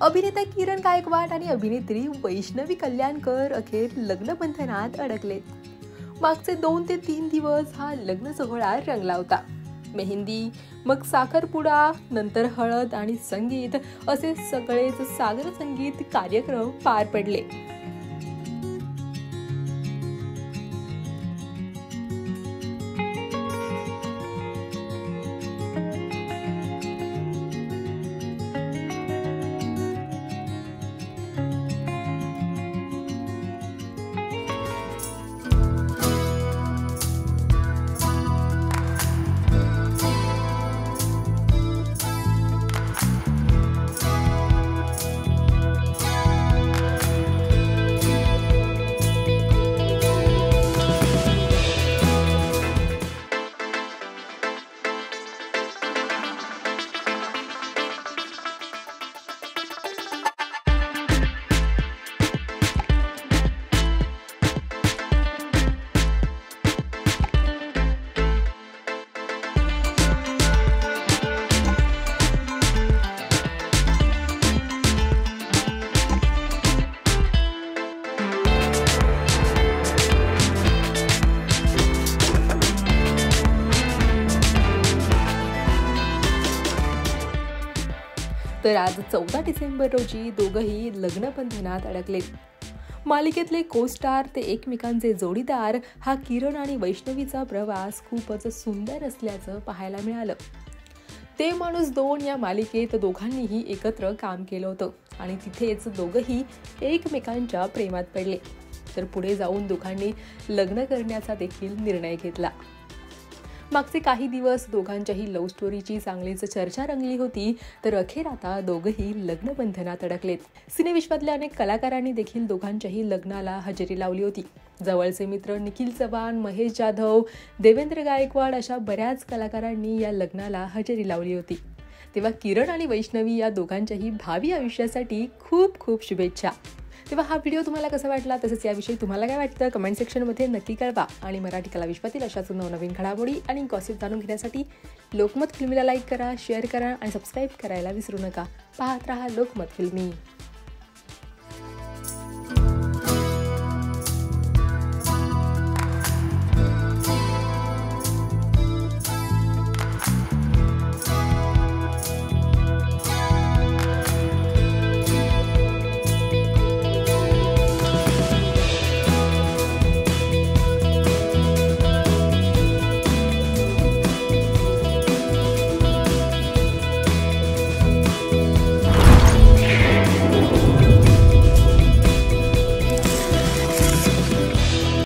अभिनेता किरण गायकवाड आणि अभिनेत्री वैष्णवी कल्याणकर अखेर लग्नबंधनात अडकलेत. मागचे 2 ते 3 दिवस हा लग्न सोहळा रंगला होता. मेहंदी, मग साखरपुडा, नंतर हळद आणि संगीत असे सगळेच सागर संगीत कार्यक्रम पार पडले. तर आज 14 डिसेंबर रोजी दोघंही लग्नबंधनात अडकलेत. मालिकेतले को स्टार ते एकमेकांचे जोडीदार हा किरण आणि वैष्णवीचा प्रवास खूपच सुंदर असल्याचं पाहायला मिळालं. ते माणूस 2 या मालिकेत दोघांनीही एकत्र काम केलं होतं आणि तिथेच दोघंही एकमेकांच्या प्रेमात पडले. तर पुढे जाऊन दोघांनी लग्न करण्याचा देखील निर्णय घेतला. मागचे काही दिवस दोघांच्याही लव्ह स्टोरीची चांगलीच चर्चा रंगली होती. तर अखेर आता दोघंही लग्नबंधनात अडकलेत. सिनेविश्वातल्या अनेक कलाकारांनी देखील दोघांच्याही लग्नाला हजेरी लावली होती. जवळचे मित्र निखिल चव्हाण, महेश जाधव, देवेंद्र गायकवाड अशा बऱ्याच कलाकारांनी या लग्नाला हजेरी लावली होती. तेव्हा किरण आणि वैष्णवी या दोघांच्याही भावी आयुष्यासाठी खूप खूप शुभेच्छा. तेव्हा हा व्हिडिओ तुम्हाला कसा वाटला, तसंच याविषयी तुम्हाला काय वाटतं कमेंट सेक्शनमध्ये नक्की कळवा. आणि मराठी कला विश्वातील अशाच नवनवीन घडामोडी आणि गॉसिप जाणून घेण्यासाठी लोकमत फिल्मीला लाईक करा, शेअर करा आणि सबस्क्राईब करायला विसरू नका. पाहत रहा लोकमत फिल्मी.